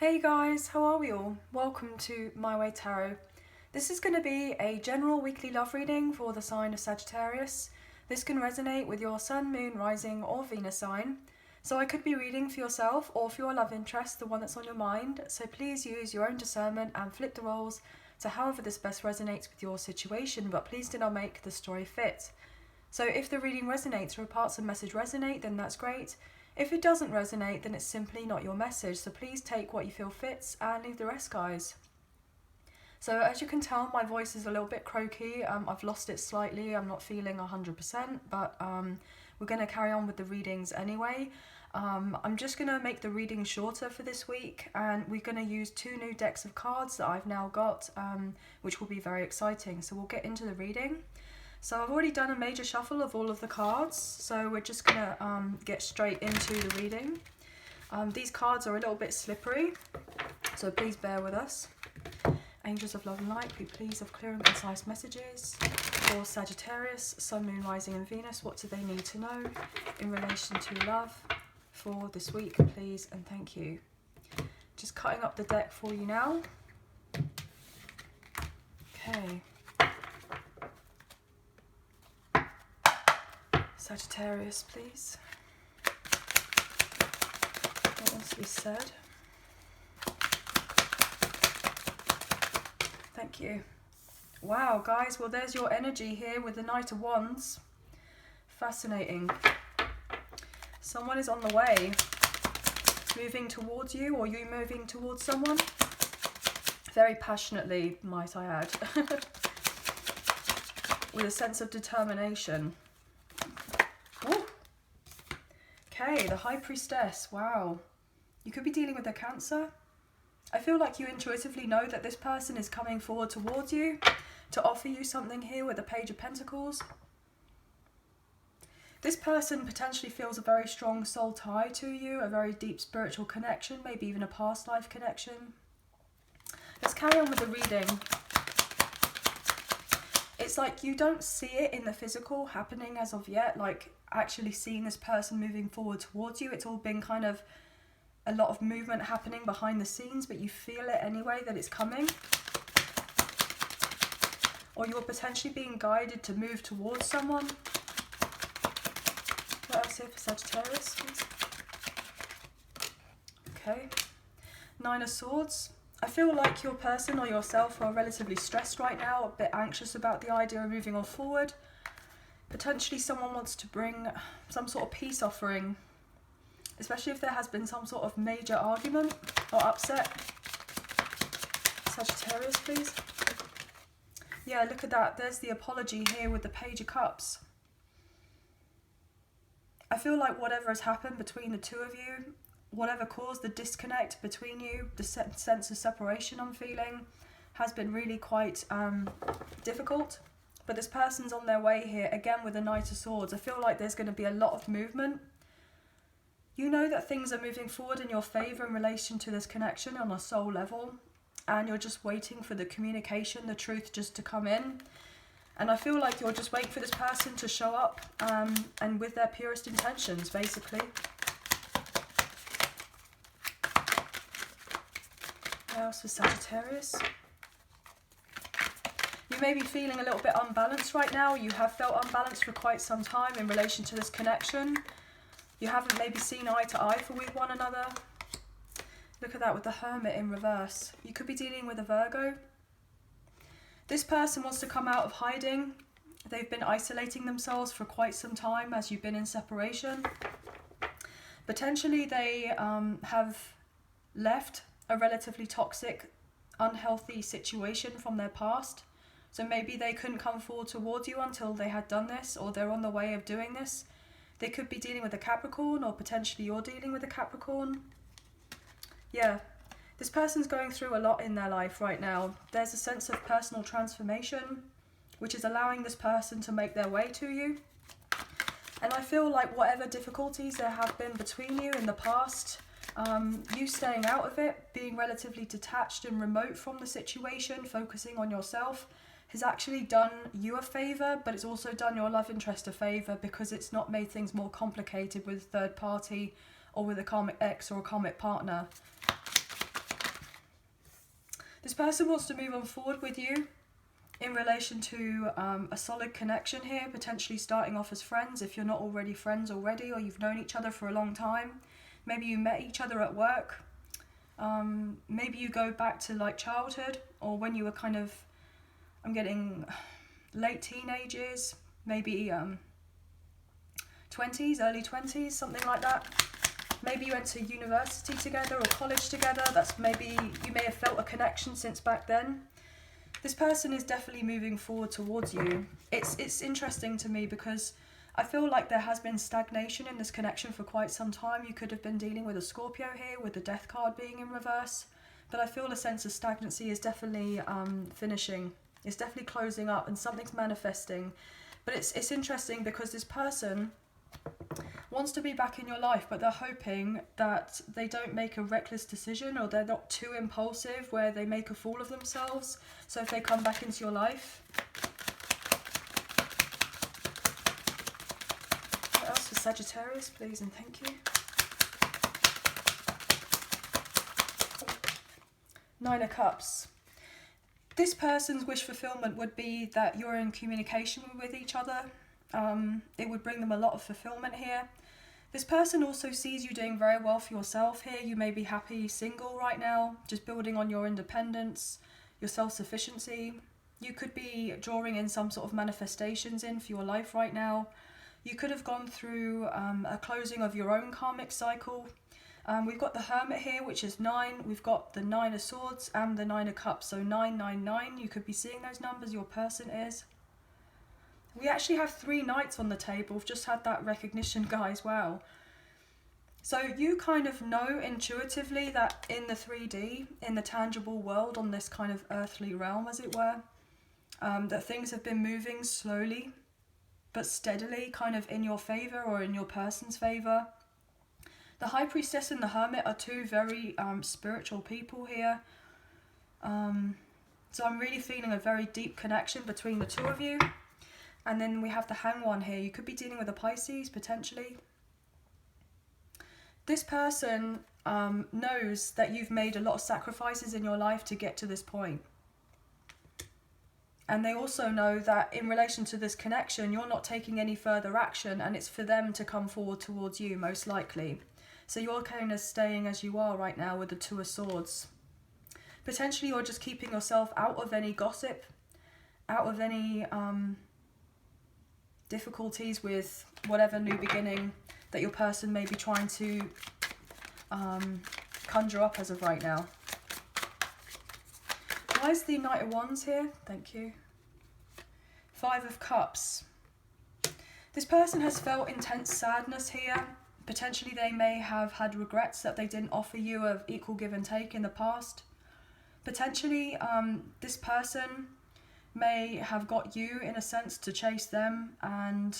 Hey guys, how are we all? Welcome to My Way Tarot. This is going to be a general weekly love reading for the sign of Sagittarius. This can resonate with your Sun, Moon, Rising or Venus sign. So I could be reading for yourself or for your love interest, the one that's on your mind. So please use your own discernment and flip the roles to however this best resonates with your situation, but please do not make the story fit. So if the reading resonates or parts of the message resonate, then that's great. If it doesn't resonate, then it's simply not your message, so please take what you feel fits and leave the rest, guys. So as you can tell, my voice is a little bit croaky. I've lost it slightly. I'm not feeling 100%, but we're going to carry on with the readings anyway. I'm just going to make the reading shorter for this week, and we're going to use 2 new decks of cards that I've now got, which will be very exciting. So we'll get into the reading. So I've already done a major shuffle of all of the cards, so we're just going to get straight into the reading. These cards are a little bit slippery, so please bear with us. Angels of Love and Light, be pleased of clear and concise messages for Sagittarius, Sun, Moon, Rising and Venus. What do they need to know in relation to love for this week, please and thank you. Just cutting up the deck for you now. Okay. Sagittarius, please. What wants to be said? Thank you. Wow, guys, well, there's your energy here with the Knight of Wands. Fascinating. Someone is on the way, moving towards you, or you moving towards someone. Very passionately, might I add. With a sense of determination. Ooh. Okay, the High Priestess. Wow. You could be dealing with a Cancer. I feel like you intuitively know that this person is coming forward towards you to offer you something here with the Page of Pentacles. This person potentially feels a very strong soul tie to you, a very deep spiritual connection, maybe even a past life connection. Let's carry on with the reading. It's like you don't see it in the physical happening as of yet, like actually seeing this person moving forward towards you. It's all been kind of a lot of movement happening behind the scenes, but you feel it anyway that it's coming. Or you're potentially being guided to move towards someone. What else here for Sagittarius, please? Okay. 9 of Swords. I feel like your person or yourself are relatively stressed right now, a bit anxious about the idea of moving on forward. Potentially someone wants to bring some sort of peace offering, especially if there has been some sort of major argument or upset. Sagittarius, please. Yeah, look at that. There's the apology here with the Page of Cups. I feel like whatever has happened between the two of you, whatever caused the disconnect between you, the sense of separation I'm feeling, has been really quite difficult. But this person's on their way here, again with the Knight of Swords. I feel like there's going to be a lot of movement. You know that things are moving forward in your favour in relation to this connection on a soul level. And you're just waiting for the communication, the truth just to come in. And I feel like you're just waiting for this person to show up and with their purest intentions, basically. What else for Sagittarius? You may be feeling a little bit unbalanced right now. You have felt unbalanced for quite some time in relation to this connection. You haven't maybe seen eye to eye with one another. Look at that with the Hermit in reverse. You could be dealing with a Virgo. This person wants to come out of hiding. They've been isolating themselves for quite some time as you've been in separation. Potentially they have left a relatively toxic, unhealthy situation from their past. So maybe they couldn't come forward towards you until they had done this, or they're on the way of doing this. They could be dealing with a Capricorn, or potentially you're dealing with a Capricorn. Yeah, this person's going through a lot in their life right now. There's a sense of personal transformation, which is allowing this person to make their way to you. And I feel like whatever difficulties there have been between you in the past, you staying out of it, being relatively detached and remote from the situation, focusing on yourself, has actually done you a favour, but it's also done your love interest a favour, because it's not made things more complicated with a third party or with a karmic ex or a karmic partner. This person wants to move on forward with you in relation to a solid connection here, potentially starting off as friends if you're not already friends already, or you've known each other for a long time. Maybe you met each other at work. Maybe you go back to like childhood, or when you were kind of, I'm getting late teenagers, maybe 20s, early 20s, something like that. Maybe you went to university together or college together. That's maybe, you may have felt a connection since back then. This person is definitely moving forward towards you. It's interesting to me because I feel like there has been stagnation in this connection for quite some time. You could have been dealing with a Scorpio here with the Death card being in reverse. But I feel a sense of stagnancy is definitely finishing. It's definitely closing up and something's manifesting. But it's interesting because this person wants to be back in your life, but they're hoping that they don't make a reckless decision, or they're not too impulsive where they make a fool of themselves. So if they come back into your life. What else for Sagittarius, please and thank you. 9 of Cups. This person's wish fulfillment would be that you're in communication with each other. It would bring them a lot of fulfillment here. This person also sees you doing very well for yourself here. You may be happy single right now, just building on your independence, your self-sufficiency. You could be drawing in some sort of manifestations in for your life right now. You could have gone through a closing of your own karmic cycle. We've got the Hermit here, which is 9. We've got the 9 of Swords and the 9 of Cups. So 999, you could be seeing those numbers, your person is. We actually have 3 Knights on the table. We've just had that recognition, guys. Wow. So you kind of know intuitively that in the 3D, in the tangible world, on this kind of earthly realm, as it were, that things have been moving slowly but steadily, kind of in your favour or in your person's favour. The High Priestess and the Hermit are 2 very spiritual people here. So I'm really feeling a very deep connection between the 2 of you. And then we have the Hanged One here. You could be dealing with a Pisces, potentially. This person knows that you've made a lot of sacrifices in your life to get to this point. And they also know that in relation to this connection, you're not taking any further action, and it's for them to come forward towards you, most likely. So you're kind of staying as you are right now with the 2 of Swords. Potentially you're just keeping yourself out of any gossip, out of any difficulties with whatever new beginning that your person may be trying to conjure up as of right now. Why is the Knight of Wands here? Thank you. 5 of Cups. This person has felt intense sadness here. Potentially they may have had regrets that they didn't offer you of equal give and take in the past. Potentially this person may have got you in a sense to chase them, and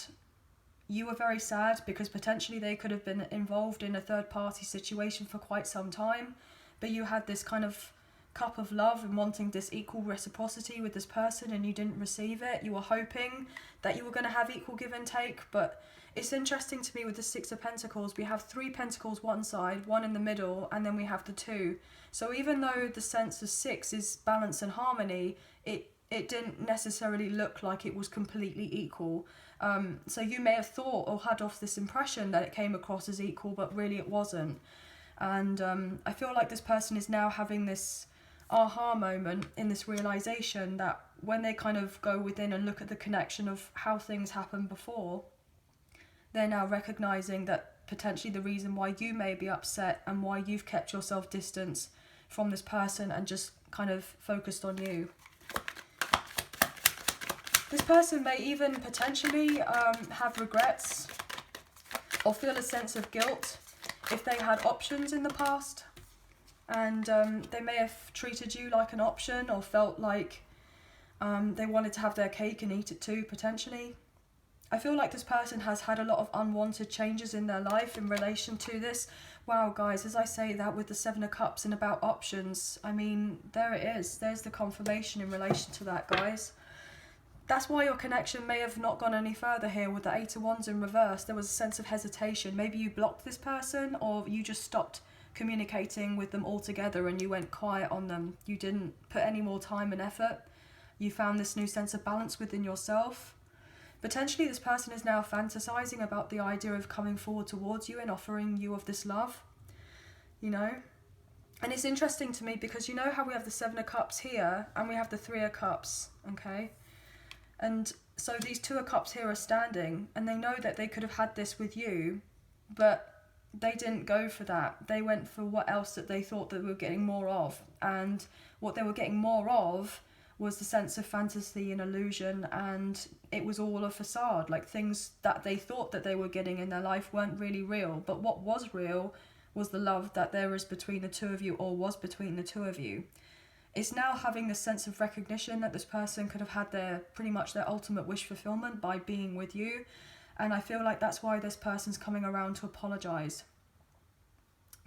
you were very sad because potentially they could have been involved in a third party situation for quite some time, but you had this kind of cup of love and wanting this equal reciprocity with this person and you didn't receive it. You were hoping that you were going to have equal give and take, but it's interesting to me with the 6 of Pentacles, we have 3 Pentacles one side, 1 in the middle, and then we have the 2. So even though the sense of 6 is balance and harmony, it didn't necessarily look like it was completely equal. So you may have thought or had off this impression that it came across as equal, but really it wasn't. And I feel like this person is now having this aha moment in this realization that when they kind of go within and look at the connection of how things happened before, they're now recognizing that potentially the reason why you may be upset and why you've kept yourself distance from this person and just kind of focused on you. This person may even potentially have regrets or feel a sense of guilt if they had options in the past, and they may have treated you like an option or felt like they wanted to have their cake and eat it too, potentially. I feel like this person has had a lot of unwanted changes in their life in relation to this. Wow, guys, as I say that with the 7 of Cups and about options, I mean, there it is. There's the confirmation in relation to that, guys. That's why your connection may have not gone any further here with the 8 of Wands in reverse. There was a sense of hesitation. Maybe you blocked this person or you just stopped communicating with them all together and you went quiet on them. You didn't put any more time and effort. You found this new sense of balance within yourself. Potentially this person is now fantasizing about the idea of coming forward towards you and offering you of this love, you know. And it's interesting to me because you know how we have the Seven of Cups here and we have the Three of Cups, okay? And so these Two of Cups here are standing and they know that they could have had this with you, but they didn't go for that. They went for what else that they thought that they were getting more of. And what they were getting more of was the sense of fantasy and illusion, and it was all a facade. Like things that they thought that they were getting in their life weren't really real. But what was real was the love that there is between the two of you, or was between the two of you. It's now having this sense of recognition that this person could have had pretty much their ultimate wish fulfillment by being with you. And I feel like that's why this person's coming around to apologise,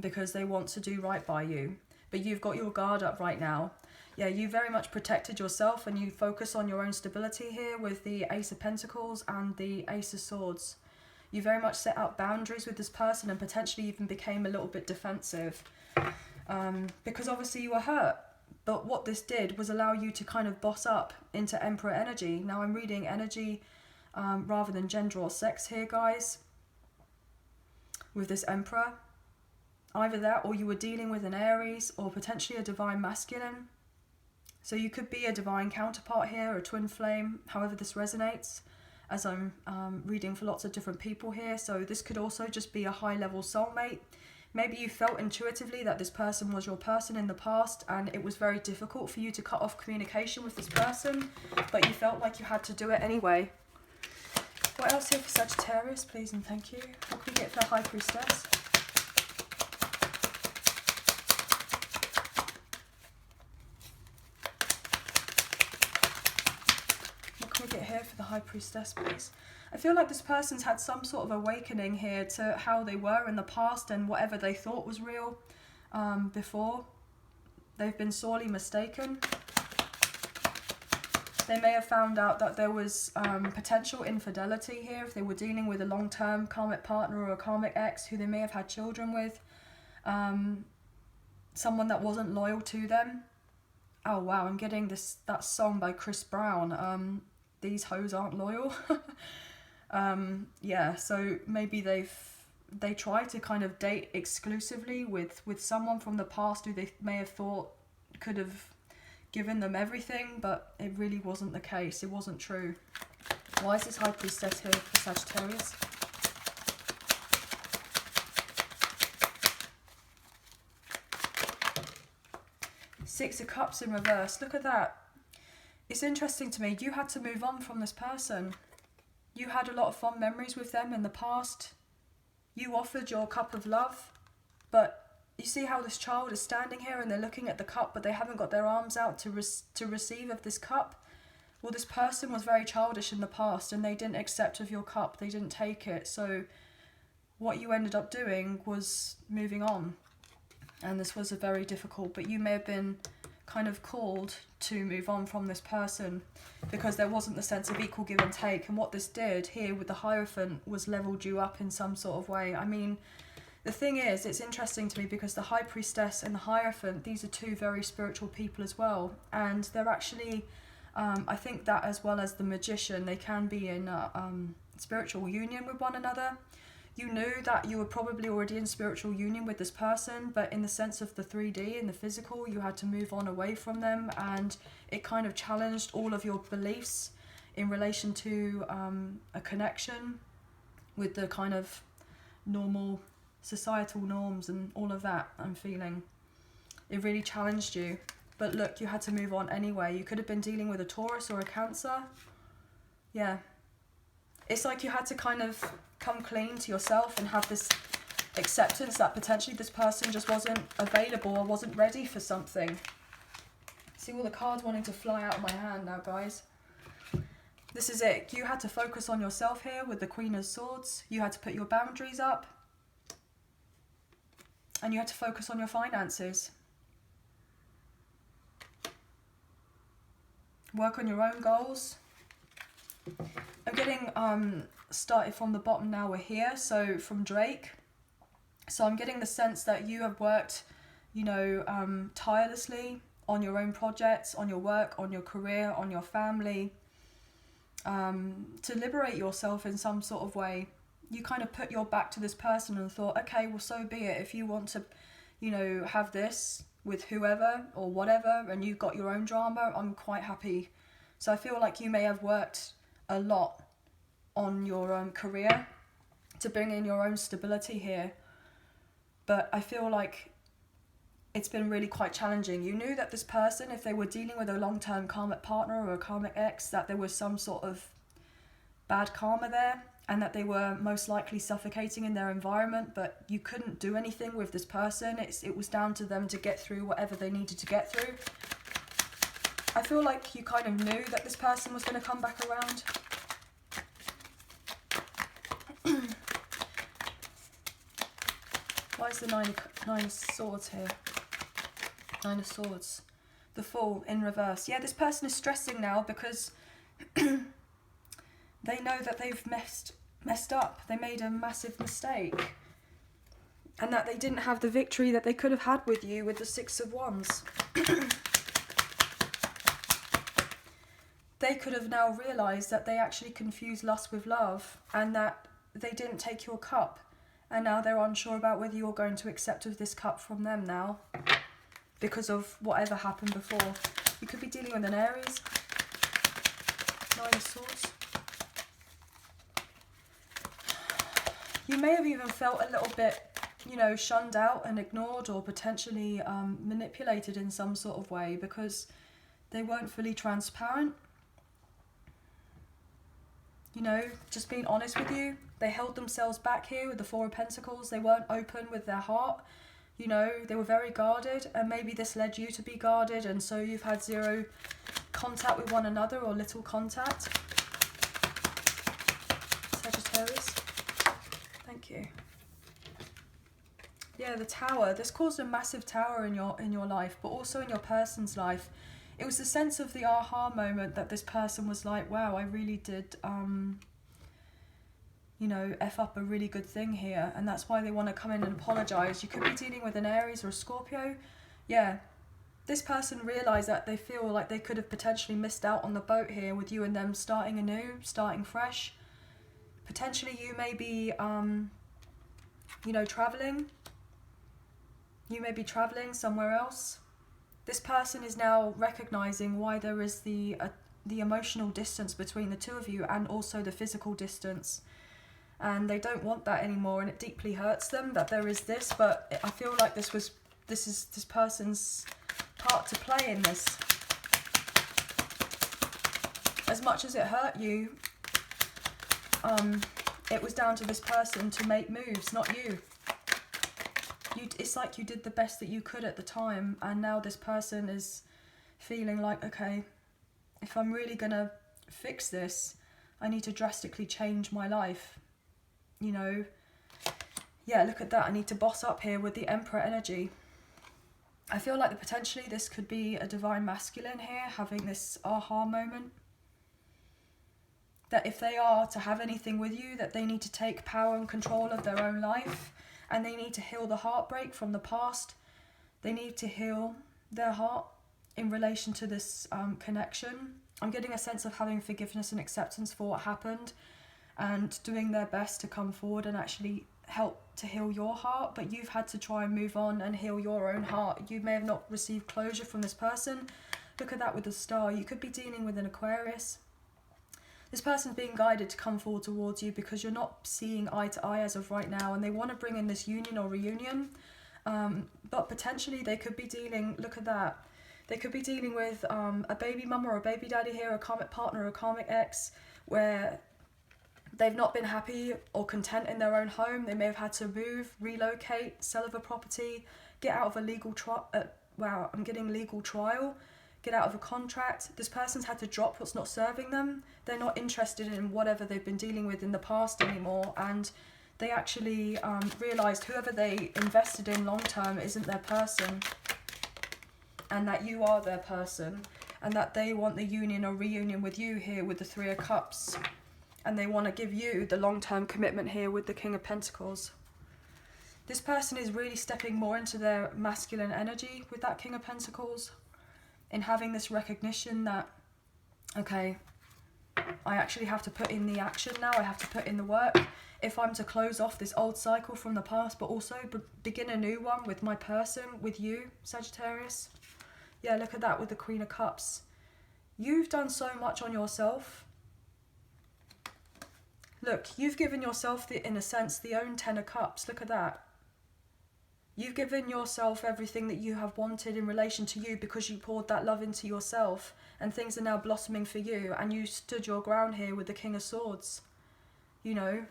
because they want to do right by you. But you've got your guard up right now. Yeah, you very much protected yourself and you focus on your own stability here with the Ace of Pentacles and the Ace of Swords. You very much set out boundaries with this person and potentially even became a little bit defensive because obviously you were hurt. But what this did was allow you to kind of boss up into Emperor energy. Now I'm reading energy rather than gender or sex here, guys, with this Emperor. Either that or you were dealing with an Aries or potentially a divine masculine. So you could be a divine counterpart here, a twin flame, however this resonates, as I'm reading for lots of different people here. So this could also just be a high-level soulmate. Maybe you felt intuitively that this person was your person in the past and it was very difficult for you to cut off communication with this person, but you felt like you had to do it anyway. What else here for Sagittarius, please and thank you? What can we get for the High Priestess? Get here for the High Priestess, please. I feel like this person's had some sort of awakening here to how they were in the past and whatever they thought was real before. They've been sorely mistaken. They may have found out that there was potential infidelity here if they were dealing with a long-term karmic partner or a karmic ex who they may have had children with. Someone that wasn't loyal to them. Oh wow, I'm getting that song by Chris Brown. These hoes aren't loyal. Yeah, so maybe they try to kind of date exclusively with someone from the past who they may have thought could have given them everything, but it really wasn't the case. It wasn't true. Why is this High Priestess here for Sagittarius? Six of Cups in reverse. Look at that. It's interesting to me. You had to move on from this person. You had a lot of fond memories with them in the past. You offered your cup of love. But you see how this child is standing here and they're looking at the cup, but they haven't got their arms out to receive of this cup? Well, this person was very childish in the past and they didn't accept of your cup. They didn't take it. So what you ended up doing was moving on. And this was a very difficult, but you may have been kind of called to move on from this person because there wasn't the sense of equal give and take. And what this did here with the Hierophant was leveled you up in some sort of way. I mean, the thing is, it's interesting to me because the High Priestess and the Hierophant, these are two very spiritual people as well. And they're actually, I think that as well as the Magician, they can be in spiritual union with one another. You knew that you were probably already in spiritual union with this person, but in the sense of the 3D and the physical, you had to move on away from them, and it kind of challenged all of your beliefs in relation to a connection with the kind of normal societal norms and all of that. I'm feeling it really challenged you, but look, you had to move on anyway. You could have been dealing with a Taurus or a Cancer. Yeah, it's like you had to kind of come clean to yourself and have this acceptance that potentially this person just wasn't available or wasn't ready for something. See all the cards wanting to fly out of my hand now, guys. This is it. You had to focus on yourself here with the Queen of Swords. You had to put your boundaries up. And you had to focus on your finances. Work on your own goals. I'm getting started from the bottom now. We're here. So from Drake, So I'm getting the sense that you have worked, you know, tirelessly on your own projects, on your work, on your career, on your family, to liberate yourself in some sort of way. You kind of put your back to this person and thought, okay, well, so be it. If you want to, you know, have this with whoever or whatever, and you've got your own drama, I'm quite happy. So I feel like you may have worked a lot on your career to bring in your own stability here. But I feel like it's been really quite challenging. You knew that this person, if they were dealing with a long-term karmic partner or a karmic ex, that there was some sort of bad karma there, and that they were most likely suffocating in their environment, but you couldn't do anything with this person. It was down to them to get through whatever they needed to get through. I feel like you kind of knew that this person was going to come back around. Why is the nine of swords here? Nine of swords. The Fool in reverse. Yeah, this person is stressing now because they know that they've messed up. They made a massive mistake. And that they didn't have the victory that they could have had with you with the Six of Wands. They could have now realised that they actually confused lust with love, and that they didn't take your cup. And now they're unsure about whether you're going to accept of this cup from them now, because of whatever happened before. You could be dealing with an Aries. Nine of Swords. You may have even felt a little bit, you know, shunned out and ignored, or potentially manipulated in some sort of way, because they weren't fully transparent. You know, just being honest with you. They held themselves back here with the Four of Pentacles. They weren't open with their heart. You know, they were very guarded, and maybe this led you to be guarded, and so you've had zero contact with one another, or little contact. Sagittarius. Thank you. Yeah, the Tower. This caused a massive tower in your life, but also in your person's life. It was the sense of the aha moment that this person was like, wow, I really did, you know, F up a really good thing here. And that's why they want to come in and apologise. You could be dealing with an Aries or a Scorpio. Yeah, this person realised that they feel like they could have potentially missed out on the boat here with you and them starting anew, starting fresh. Potentially you may be, you know, travelling. You may be travelling somewhere else. This person is now recognising why there is the emotional distance between the two of you, and also the physical distance. And they don't want that anymore, and it deeply hurts them that there is this, but I feel like this is this person's part to play in this. As much as it hurt you, it was down to this person to make moves, not you. It's like you did the best that you could at the time, and now this person is feeling like, okay, if I'm really gonna fix this, I need to drastically change my life. You know, yeah, look at that. I need to boss up here with the Emperor energy. I feel like potentially this could be a divine masculine here, having this aha moment. That if they are to have anything with you, that they need to take power and control of their own life. And they need to heal the heartbreak from the past. They need to heal their heart in relation to this connection. I'm getting a sense of having forgiveness and acceptance for what happened, and doing their best to come forward and actually help to heal your heart. But you've had to try and move on and heal your own heart. You may have not received closure from this person. Look at that with the Star. You could be dealing with an Aquarius. This person's being guided to come forward towards you because you're not seeing eye to eye as of right now, and they want to bring in this union or reunion. But potentially they could be dealing, look at that, they could be dealing with a baby mama or a baby daddy here, a karmic partner or a karmic ex, where they've not been happy or content in their own home. They may have had to move, relocate, sell of a property, get out of a legal trial. Wow, I'm getting legal trial. Get out of a contract. This person's had to drop what's not serving them. They're not interested in whatever they've been dealing with in the past anymore, and they actually realised whoever they invested in long term isn't their person, and that you are their person, and that they want the union or reunion with you here with the Three of Cups, and they want to give you the long term commitment here with the King of Pentacles. This person is really stepping more into their masculine energy with that King of Pentacles, in having this recognition that, okay, I actually have to put in the action now, I have to put in the work if I'm to close off this old cycle from the past, but also begin a new one with my person, with you, Sagittarius. Yeah, look at that with the Queen of Cups. You've done so much on yourself. Look, you've given yourself, in a sense, the own 10 of Cups. Look at that. You've given yourself everything that you have wanted in relation to you because you poured that love into yourself, and things are now blossoming for you, and you stood your ground here with the King of Swords, you know.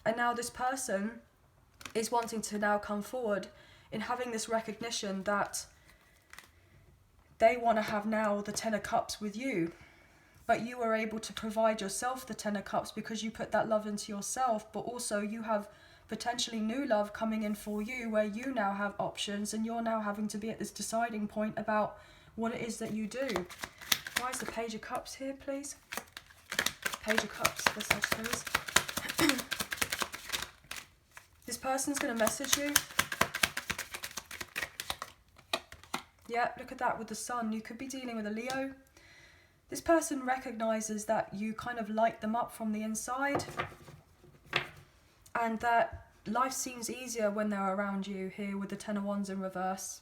And now this person is wanting to now come forward in having this recognition that they want to have now the 10 of Cups with you, but you were able to provide yourself the 10 of Cups because you put that love into yourself, but also you have potentially new love coming in for you, where you now have options and you're now having to be at this deciding point about what it is that you do. Why is the Page of Cups here, please? Page of Cups for Sagittarius. This person's going to message you. Yeah, look at that with the Sun. You could be dealing with a Leo. This person recognizes that you kind of light them up from the inside, and that life seems easier when they're around you here with the 10 of Wands in reverse.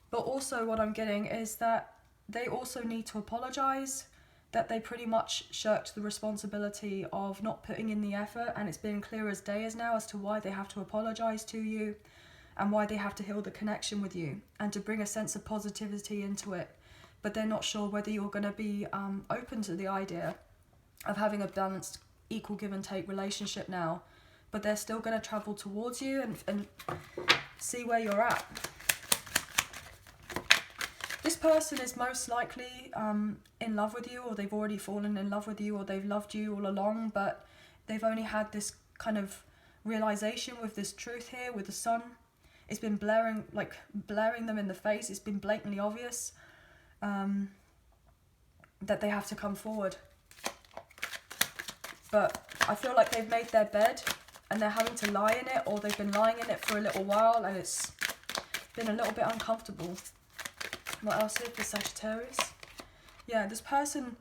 But also what I'm getting is that they also need to apologize, that they pretty much shirked the responsibility of not putting in the effort, and it's been clear as day as now as to why they have to apologize to you and why they have to heal the connection with you and to bring a sense of positivity into it. But they're not sure whether you're going to be open to the idea of having a balanced, equal give and take relationship now. But they're still going to travel towards you and see where you're at. This person is most likely in love with you, or they've already fallen in love with you, or they've loved you all along, but they've only had this kind of realization with this truth here with the Sun. It's been blaring them in the face. It's been blatantly obvious that they have to come forward. But I feel like they've made their bed and they're having to lie in it, or they've been lying in it for a little while and it's been a little bit uncomfortable. What else here for Sagittarius? Yeah, this person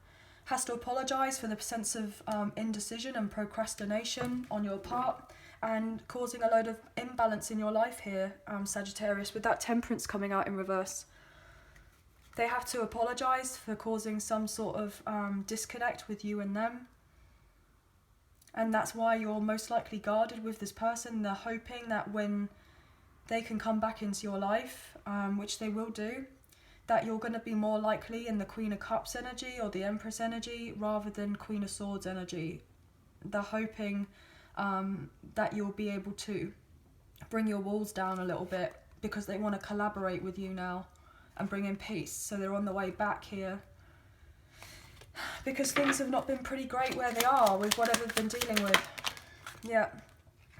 has to apologise for the sense of indecision and procrastination on your part, and causing a load of imbalance in your life here, Sagittarius, with that Temperance coming out in reverse. They have to apologise for causing some sort of disconnect with you and them. And that's why you're most likely guarded with this person. They're hoping that when they can come back into your life, which they will do, that you're going to be more likely in the Queen of Cups energy or the Empress energy rather than Queen of Swords energy. They're hoping that you'll be able to bring your walls down a little bit because they want to collaborate with you now and bring in peace. So they're on the way back here because things have not been pretty great where they are with whatever they've been dealing with. Yeah,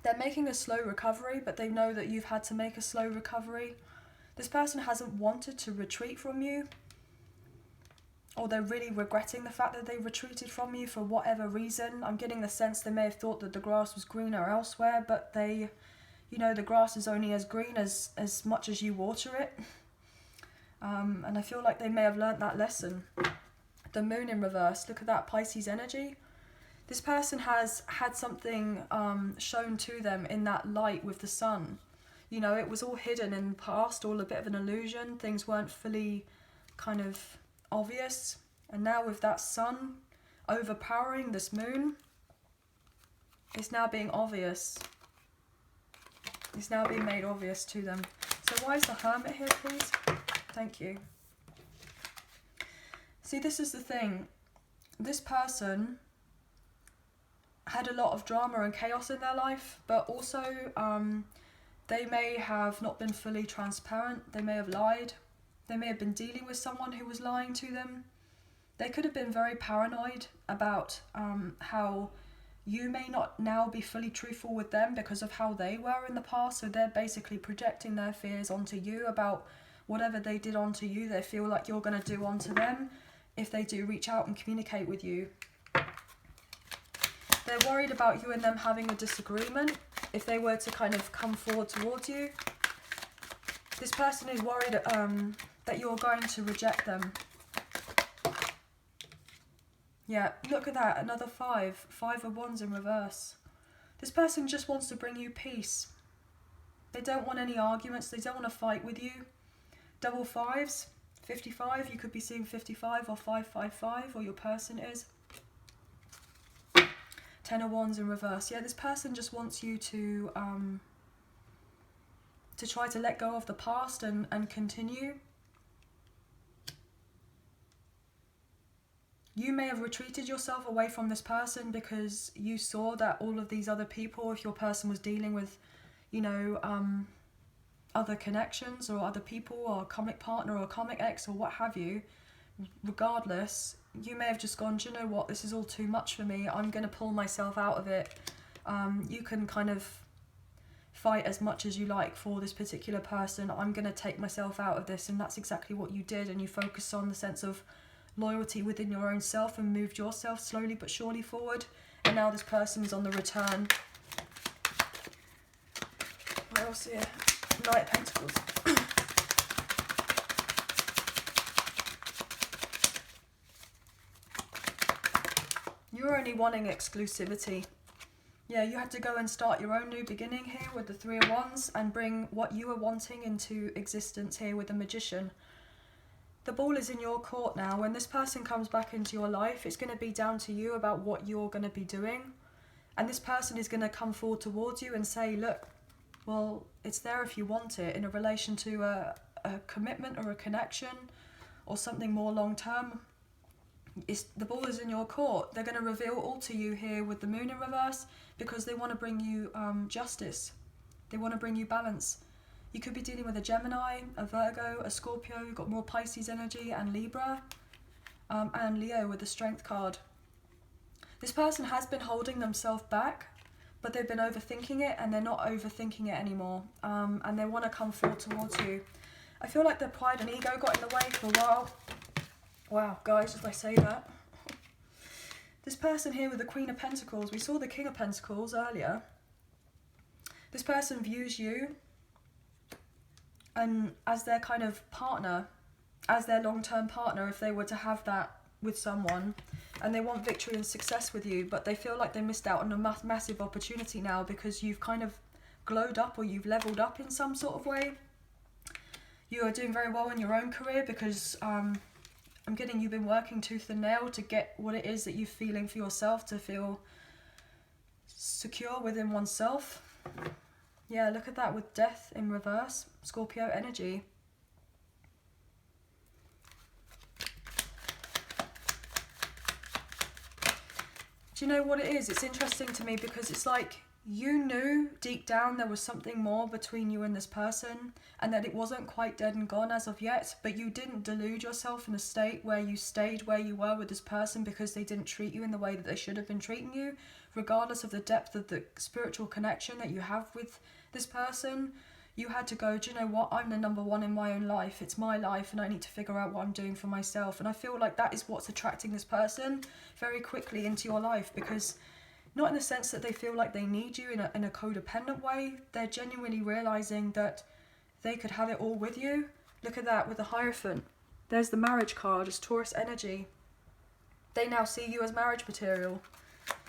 they're making a slow recovery, but they know that you've had to make a slow recovery. This person hasn't wanted to retreat from you, or they're really regretting the fact that they retreated from you for whatever reason. I'm getting the sense they may have thought that the grass was greener elsewhere, but they, you know, the grass is only as green as much as you water it. And I feel like they may have learnt that lesson. The Moon in reverse, look at that Pisces energy. This person has had something shown to them in that light with the Sun. You know, it was all hidden in the past, all a bit of an illusion. Things weren't fully kind of obvious. And now with that Sun overpowering this Moon, it's now being obvious. It's now being made obvious to them. So why is the Hermit here, please? Thank you. See, this is the thing. This person had a lot of drama and chaos in their life, but also they may have not been fully transparent. They may have lied. They may have been dealing with someone who was lying to them. They could have been very paranoid about how you may not now be fully truthful with them because of how they were in the past. So they're basically projecting their fears onto you about whatever they did onto you. They feel like you're going to do onto them if they do reach out and communicate with you. They're worried about you and them having a disagreement. if they were to kind of come forward towards you, this person is worried that you're going to reject them. Yeah, look at that, another 5. 5 of Wands in reverse. This person just wants to bring you peace. They don't want any arguments, they don't want to fight with you. Double 5s, 55, you could be seeing 55 or 555, or your person is. 10 of Wands in reverse. Yeah, this person just wants you to try to let go of the past and continue. You may have retreated yourself away from this person because you saw that all of these other people, if your person was dealing with, you know, other connections or other people or a karmic partner or a karmic ex or what have you, regardless, you may have just gone, do you know what, this is all too much for me, I'm going to pull myself out of it. You can kind of fight as much as you like for this particular person. I'm going to take myself out of this, and that's exactly what you did, and you focused on the sense of loyalty within your own self and moved yourself slowly but surely forward, and now this person is on the return. What else here? Knight of Pentacles. You're only wanting exclusivity. Yeah, you had to go and start your own new beginning here with the 3 of Wands and bring what you were wanting into existence here with the Magician. The ball is in your court now. When this person comes back into your life, it's going to be down to you about what you're going to be doing. And this person is going to come forward towards you and say, look, well, it's there if you want it, in a relation to a commitment or a connection or something more long term. The ball is in your court. They're going to reveal all to you here with the Moon in reverse because they want to bring you justice. They want to bring you balance. You could be dealing with a Gemini, a Virgo, a Scorpio. You've got more Pisces energy, and Libra, and Leo with the Strength card. This person has been holding themselves back, but they've been overthinking it, and they're not overthinking it anymore. And they want to come forward towards you. I feel like their pride and ego got in the way for a while. Wow, guys, as I say that. This person here with the Queen of Pentacles, we saw the King of Pentacles earlier. This person views you and as their kind of partner, as their long-term partner, if they were to have that with someone, and they want victory and success with you, but they feel like they missed out on a massive opportunity now because you've kind of glowed up or you've leveled up in some sort of way. You are doing very well in your own career because I'm getting you've been working tooth and nail to get what it is that you're feeling for yourself, to feel secure within oneself. Yeah, look at that with Death in reverse, Scorpio energy. Do you know what it is? It's interesting to me because it's like you knew deep down there was something more between you and this person, and that it wasn't quite dead and gone as of yet, but you didn't delude yourself in a state where you stayed where you were with this person because they didn't treat you in the way that they should have been treating you, regardless of the depth of the spiritual connection that you have with this person. You had to go, do you know what, I'm the number one in my own life, it's my life, and I need to figure out what I'm doing for myself. And I feel like that is what's attracting this person very quickly into your life, because not in the sense that they feel like they need you in a codependent way, they're genuinely realising that they could have it all with you. Look at that with the Hierophant. There's the marriage card, it's Taurus energy. They now see you as marriage material.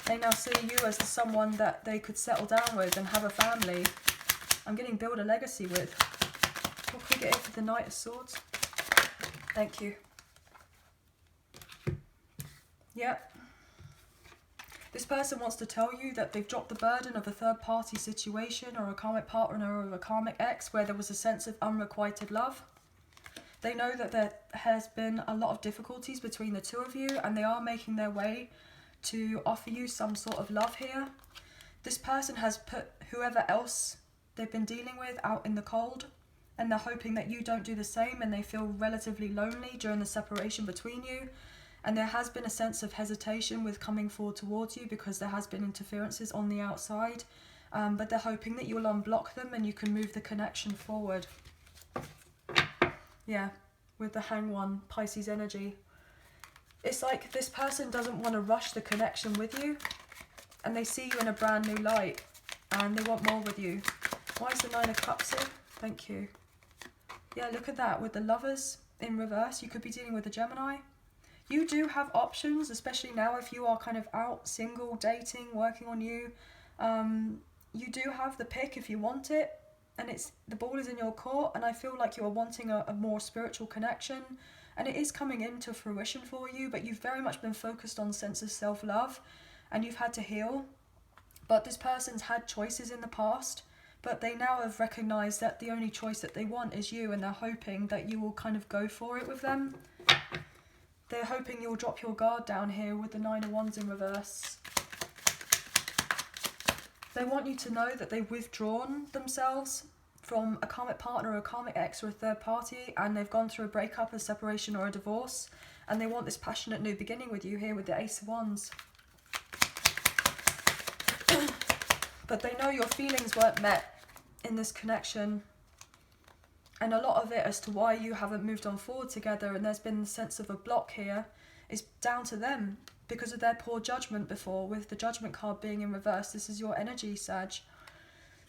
They now see you as someone that they could settle down with and have a family. I'm getting build a legacy with. What can we get here for the Knight of Swords? Thank you. Yep. This person wants to tell you that they've dropped the burden of a third party situation or a karmic partner or a karmic ex where there was a sense of unrequited love. They know that there has been a lot of difficulties between the two of you, and they are making their way to offer you some sort of love here. This person has put whoever else they've been dealing with out in the cold, and they're hoping that you don't do the same, and they feel relatively lonely during the separation between you. And there has been a sense of hesitation with coming forward towards you because there has been interferences on the outside, but they're hoping that you'll unblock them and you can move the connection forward. Yeah, with the Hanged One, Pisces energy. It's like this person doesn't want to rush the connection with you, and they see you in a brand new light. and they want more with you. Why is the Nine of Cups here? Thank you. Yeah, look at that with the Lovers in reverse. You could be dealing with a Gemini. You do have options, especially now if you are kind of out, single, dating, working on you. You do have the pick if you want it, and the ball is in your court, and I feel like you are wanting a more spiritual connection, and it is coming into fruition for you, but you've very much been focused on sense of self-love, and you've had to heal. But this person's had choices in the past, but they now have recognised that the only choice that they want is you, and they're hoping that you will kind of go for it with them. They're hoping you'll drop your guard down here with the Nine of Wands in reverse. They want you to know that they've withdrawn themselves from a karmic partner or a karmic ex or a third party, and they've gone through a breakup, a separation or a divorce, and they want this passionate new beginning with you here with the Ace of Wands. But they know your feelings weren't met in this connection, and a lot of it as to why you haven't moved on forward together, and there's been the sense of a block here, is down to them because of their poor judgment before, with the Judgment card being in reverse. This is your energy, Sag.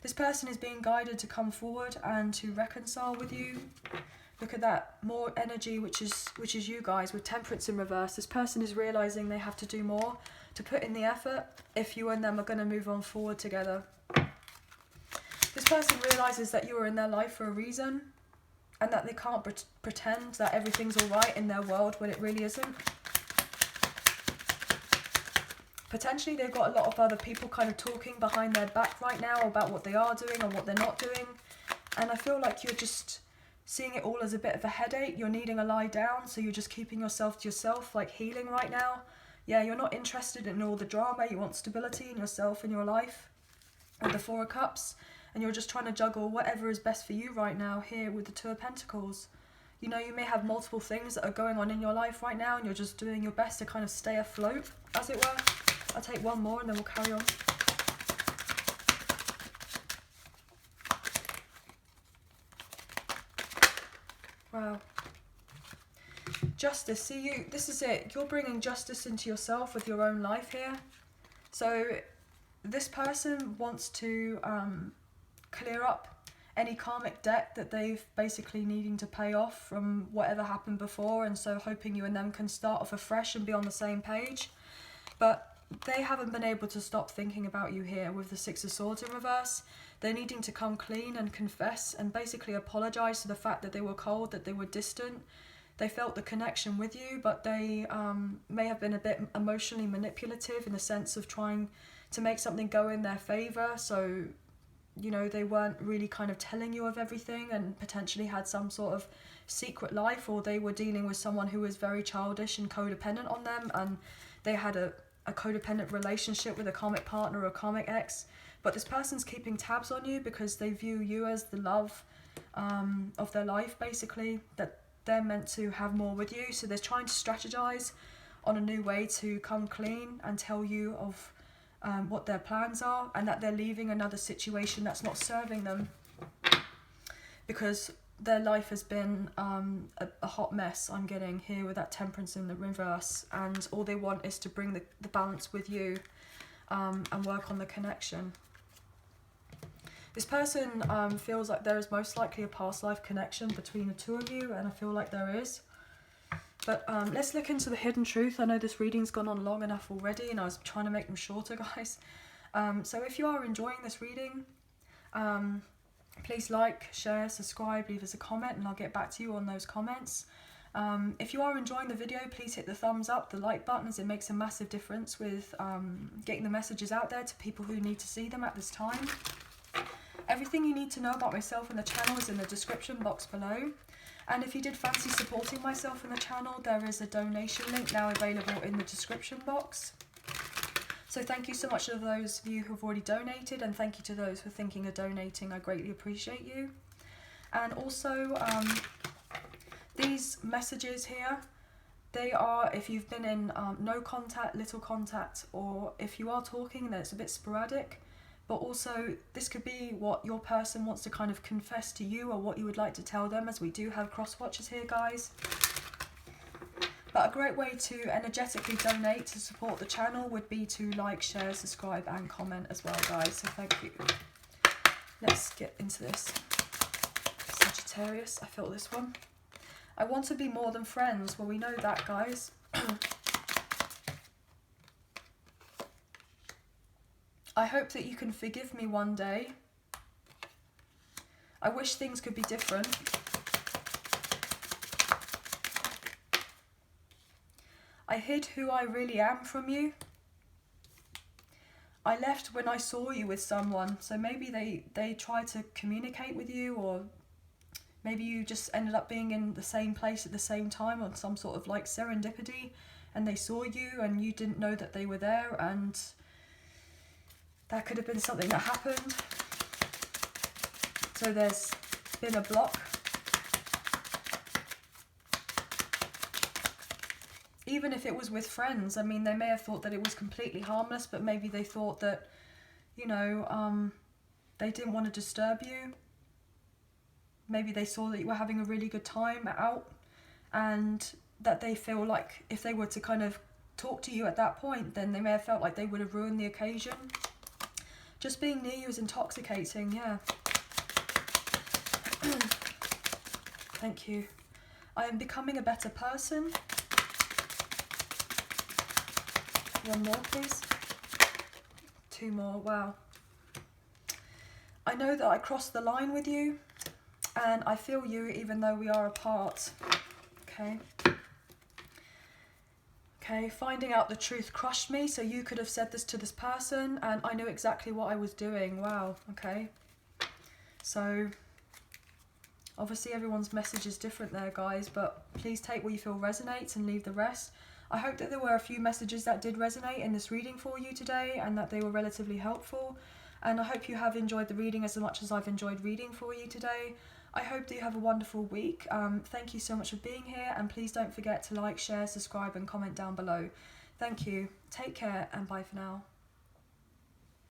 This person is being guided to come forward and to reconcile with you. Look at that, more energy, which is you guys with Temperance in reverse. This person is realising they have to do more to put in the effort if you and them are going to move on forward together. This person realises that you are in their life for a reason, and that they can't pretend that everything's alright in their world when it really isn't. Potentially they've got a lot of other people kind of talking behind their back right now about what they are doing or what they're not doing. And I feel like you're just seeing it all as a bit of a headache. You're needing a lie down, so you're just keeping yourself to yourself, like healing right now. Yeah, you're not interested in all the drama. You want stability in yourself and your life with the Four of Cups. And you're just trying to juggle whatever is best for you right now here with the Two of Pentacles. You know, you may have multiple things that are going on in your life right now, and you're just doing your best to kind of stay afloat, as it were. I'll take one more and then we'll carry on. Wow. Justice. See, you. This is it. You're bringing justice into yourself with your own life here. So this person wants to clear up any karmic debt that they've basically needing to pay off from whatever happened before, and so hoping you and them can start off afresh and be on the same page. But they haven't been able to stop thinking about you here with the Six of Swords in reverse. They're needing to come clean and confess and basically apologise to the fact that they were cold, that they were distant. They felt the connection with you, but they may have been a bit emotionally manipulative in the sense of trying to make something go in their favour. So, you know, they weren't really kind of telling you of everything and potentially had some sort of secret life, or they were dealing with someone who was very childish and codependent on them, and they had a codependent relationship with a karmic partner or a karmic ex. But this person's keeping tabs on you because they view you as the love of their life, basically, that they're meant to have more with you. So they're trying to strategize on a new way to come clean and tell you of what their plans are, and that they're leaving another situation that's not serving them because their life has been a hot mess, I'm getting here with that Temperance in the reverse, and all they want is to bring the balance with you and work on the connection. This person feels like there is most likely a past life connection between the two of you, and I feel like there is. But let's look into the hidden truth. I know this reading's gone on long enough already, and I was trying to make them shorter, guys. So if you are enjoying this reading, please like, share, subscribe, leave us a comment, and I'll get back to you on those comments. If you are enjoying the video, please hit the thumbs up, the like button, as it makes a massive difference with getting the messages out there to people who need to see them at this time. Everything you need to know about myself and the channel is in the description box below. And if you did fancy supporting myself and the channel, there is a donation link now available in the description box. So thank you so much to those of you who have already donated, and thank you to those for thinking of donating. I greatly appreciate you. And also, these messages here, they are if you've been in no contact, little contact, or if you are talking, then it's a bit sporadic. But also, this could be what your person wants to kind of confess to you, or what you would like to tell them, as we do have cross watchers here, guys. But a great way to energetically donate to support the channel would be to like, share, subscribe and comment as well, guys. So thank you. Let's get into this. Sagittarius, I feel this one. I want to be more than friends. Well, we know that, guys. I hope that you can forgive me one day. I wish things could be different. I hid who I really am from you. I left when I saw you with someone. So maybe they tried to communicate with you, or maybe you just ended up being in the same place at the same time on some sort of like serendipity, and they saw you and you didn't know that they were there, and that could have been something that happened. So there's been a block. Even if it was with friends, I mean, they may have thought that it was completely harmless, but maybe they thought that, you know, they didn't want to disturb you. Maybe they saw that you were having a really good time out, and that they feel like if they were to kind of talk to you at that point, then they may have felt like they would have ruined the occasion. Just being near you is intoxicating, yeah. Thank you. I am becoming a better person. One more, please. Two more, wow. I know that I crossed the line with you, and I feel you even though we are apart. Okay. Okay, finding out the truth crushed me, so you could have said this to this person and I knew exactly what I was doing. Wow, okay. So, obviously everyone's message is different there, guys, but please take what you feel resonates and leave the rest. I hope that there were a few messages that did resonate in this reading for you today and that they were relatively helpful. And I hope you have enjoyed the reading as much as I've enjoyed reading for you today. I hope that you have a wonderful week. Thank you so much for being here, and please don't forget to like, share, subscribe and comment down below. Thank you. Take care and bye for now.